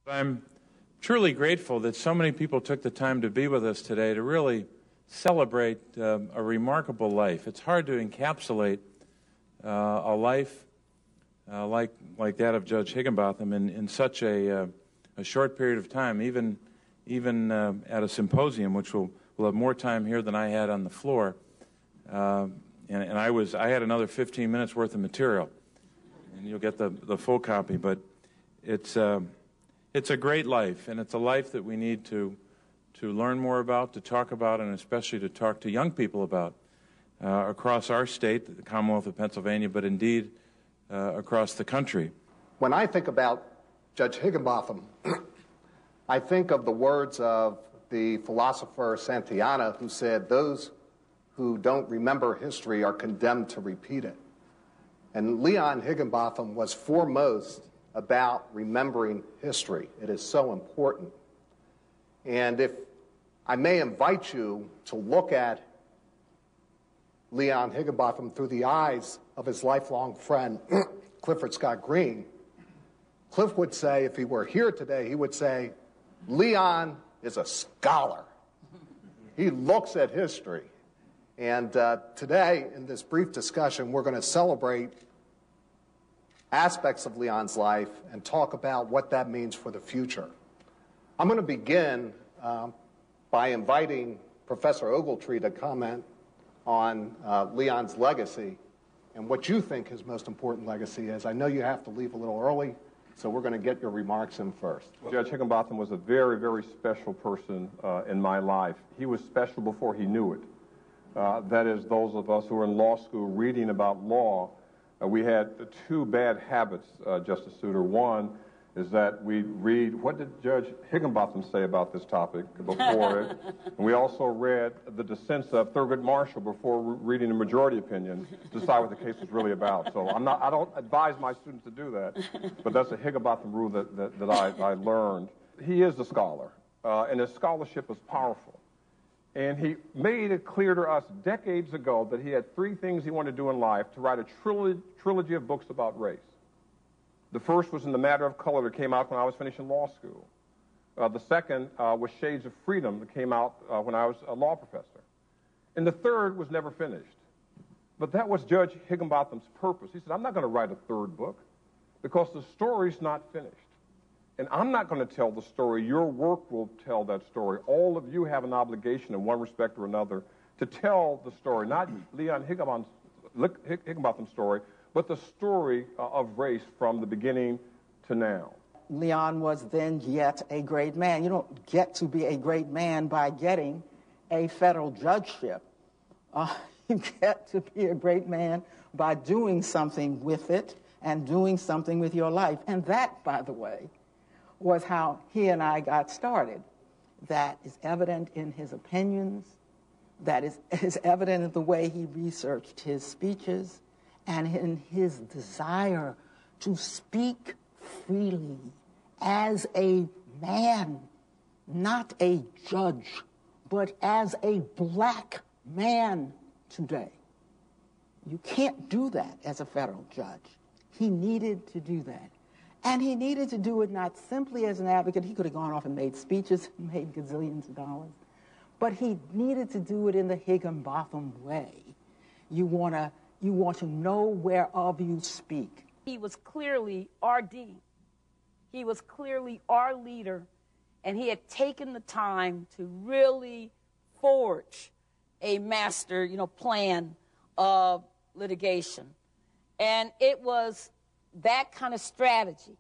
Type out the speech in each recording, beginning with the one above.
I'm truly grateful that so many people took the time to be with us today to really celebrate a remarkable life. It's hard to encapsulate a life like that of Judge Higginbotham in such a short period of time, even at a symposium, which we'll have more time here than I had on the floor. And I had another 15 minutes worth of material, and you'll get the full copy. But it's a great life, and it's a life that we need to learn more about, to talk about, and especially to talk to young people about across our state, the Commonwealth of Pennsylvania, but indeed across the country. When I think about Judge Higginbotham, I think of the words of the philosopher Santayana, who said, "Those who don't remember history are condemned to repeat it." And Leon Higginbotham was foremost about remembering history. It is so important. And if I may invite you to look at Leon Higginbotham through the eyes of his lifelong friend, Clifford Scott Green, Cliff would say, if he were here today, he would say, Leon is a scholar. He looks at history. And today, in this brief discussion, we're going to celebrate aspects of Leon's life and talk about what that means for the future. I'm going to begin by inviting Professor Ogletree to comment on Leon's legacy and what you think his most important legacy is. I know you have to leave a little early, so we're going to get your remarks in first. Judge Higginbotham was a very, very special person in my life. He was special before he knew it. That is, those of us who were in law school reading about law, we had two bad habits, Justice Souter. One is that we read, what did Judge Higginbotham say about this topic before it? And we also read the dissents of Thurgood Marshall before reading the majority opinion to decide what the case was really about. So I don't advise my students to do that, but that's a Higginbotham rule that I learned. He is a scholar, and his scholarship is powerful. And he made it clear to us decades ago that he had three things he wanted to do in life: to write a trilogy of books about race. The first was In the Matter of Color, that came out when I was finishing law school. The second was Shades of Freedom, that came out when I was a law professor. And the third was never finished. But that was Judge Higginbotham's purpose. He said, I'm not going to write a third book because the story's not finished. And I'm not going to tell the story. Your work will tell that story. All of you have an obligation in one respect or another to tell the story, not Leon Higginbotham's story, but the story of race from the beginning to now. Leon was then yet a great man. You don't get to be a great man by getting a federal judgeship. You get to be a great man by doing something with it and doing something with your life. And that, by the way, was how he and I got started. That is evident in his opinions. That is evident in the way he researched his speeches and in his desire to speak freely as a man, not a judge, but as a black man today. You can't do that as a federal judge. He needed to do that. And he needed to do it not simply as an advocate. He could have gone off and made speeches, made gazillions of dollars. But he needed to do it in the Higginbotham way. You want to know whereof you speak. He was clearly our dean. He was clearly our leader. And he had taken the time to really forge a master, plan of litigation. And it was that kind of strategy,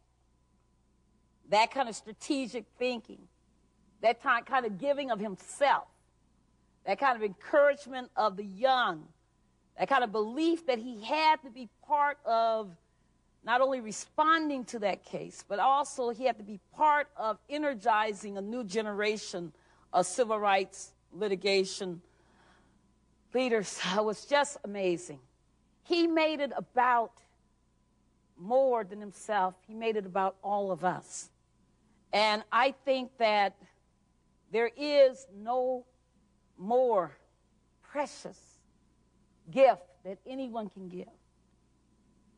that kind of strategic thinking, that kind of giving of himself, that kind of encouragement of the young, that kind of belief that he had to be part of not only responding to that case, but also he had to be part of energizing a new generation of civil rights litigation leaders. It was just amazing. He made it about more than himself. He made it about all of us. And I think that there is no more precious gift that anyone can give,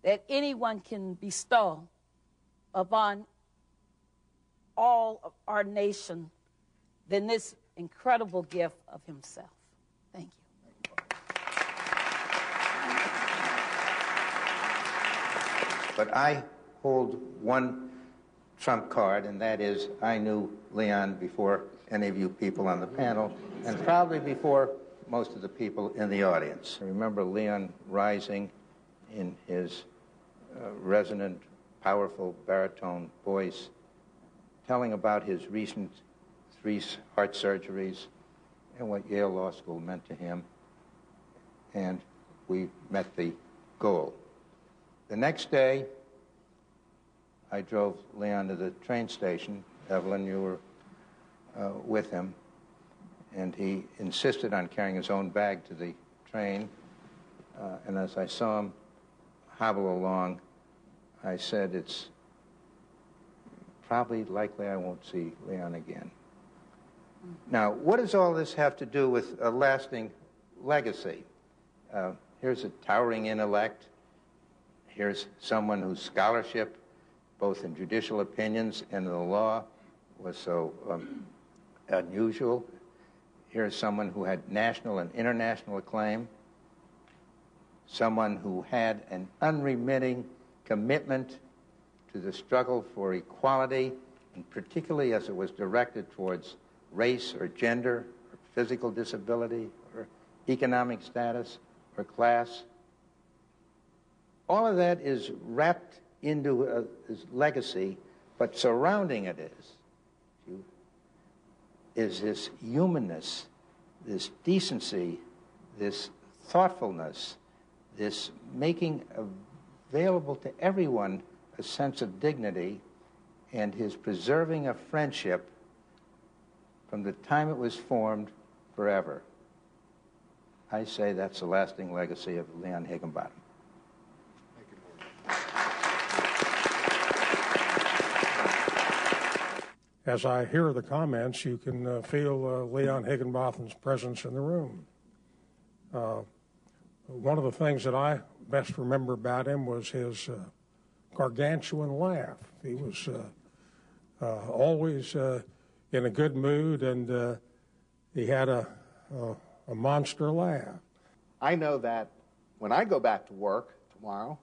that anyone can bestow upon all of our nation than this incredible gift of himself. Thank you. But I hold one trump card, and that is I knew Leon before any of you people on the panel, and probably before most of the people in the audience. I remember Leon rising in his resonant, powerful baritone voice, telling about his recent 3 heart surgeries and what Yale Law School meant to him, and we met the goal. The next day, I drove Leon to the train station. Evelyn, you were with him, and he insisted on carrying his own bag to the train, and as I saw him hobble along, I said, it's probably likely I won't see Leon again. Now, what does all this have to do with a lasting legacy? Here's a towering intellect. Here's someone whose scholarship, both in judicial opinions and in the law, was so unusual. Here's someone who had national and international acclaim, someone who had an unremitting commitment to the struggle for equality, and particularly as it was directed towards race or gender or physical disability or economic status or class. All of that is wrapped into his legacy, but surrounding it is this humanness, this decency, this thoughtfulness, this making available to everyone a sense of dignity, and his preserving of friendship from the time it was formed forever. I say that's the lasting legacy of Leon Higginbotham. As I hear the comments, you can feel Leon Higginbotham's presence in the room. One of the things that I best remember about him was his gargantuan laugh. He was always in a good mood, and he had a monster laugh. I know that when I go back to work tomorrow,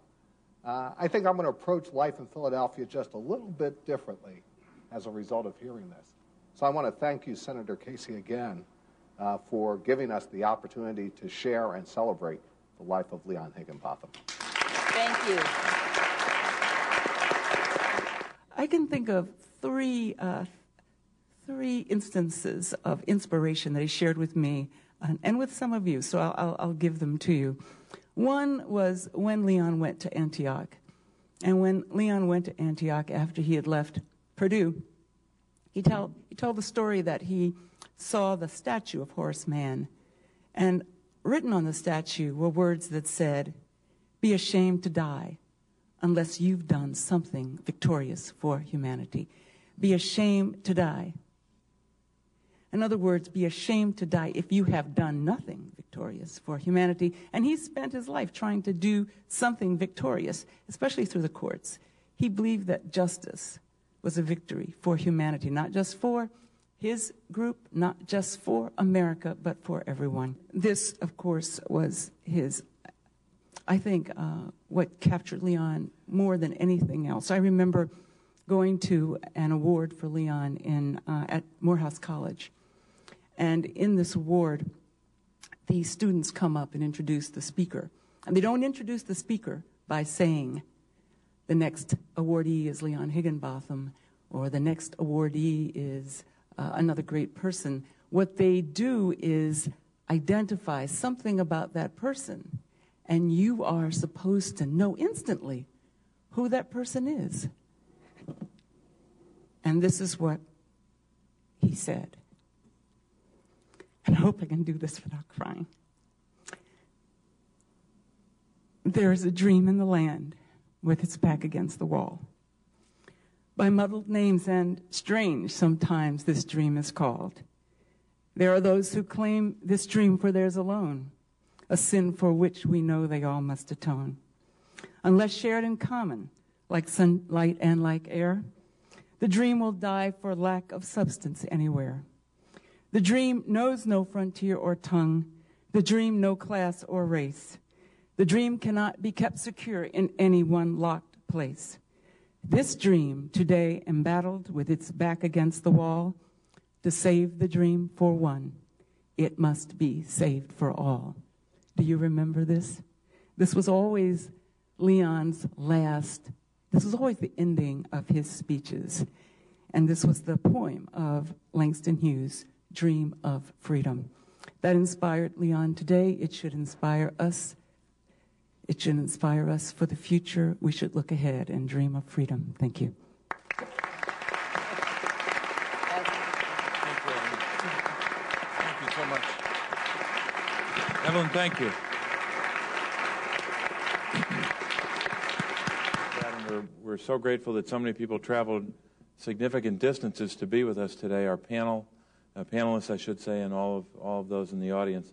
I think I'm going to approach life in Philadelphia just a little bit differently as a result of hearing this. So I want to thank you, Senator Casey, again, for giving us the opportunity to share and celebrate the life of Leon Higginbotham. Thank you. I can think of three instances of inspiration that he shared with me and with some of you, so I'll give them to you. One was when Leon went to Antioch. And when Leon went to Antioch after he had left Purdue, he told the story that he saw the statue of Horace Mann, and written on the statue were words that said, "Be ashamed to die unless you've done something victorious for humanity. Be ashamed to die." In other words, be ashamed to die if you have done nothing victorious for humanity. And he spent his life trying to do something victorious, especially through the courts. He believed that justice was a victory for humanity, not just for his group, not just for America, but for everyone. This, of course, was his, I think, what captured Leon more than anything else. I remember going to an award for Leon at Morehouse College. And in this award, the students come up and introduce the speaker. And they don't introduce the speaker by saying, the next awardee is Leon Higginbotham, or the next awardee is another great person. What they do is identify something about that person, and you are supposed to know instantly who that person is. And this is what he said. And I hope I can do this without crying. There is a dream in the land with its back against the wall. By muddled names and strange, sometimes this dream is called. There are those who claim this dream for theirs alone, a sin for which we know they all must atone. Unless shared in common, like sunlight and like air, The dream will die for lack of substance anywhere. The dream knows no frontier or tongue. The dream no class or race. The dream cannot be kept secure in any one locked place. This dream, today embattled with its back against the wall, to save the dream for one, it must be saved for all. Do you remember this? This was always Leon's this was always the ending of his speeches. And this was the poem of Langston Hughes, Dream of Freedom. That inspired Leon today. It should inspire us. It should inspire us for the future. We should look ahead and dream of freedom. Thank you. Thank you so much. Evelyn, thank you. We're so grateful that so many people traveled significant distances to be with us today. Our panelists, I should say, and all of those in the audience.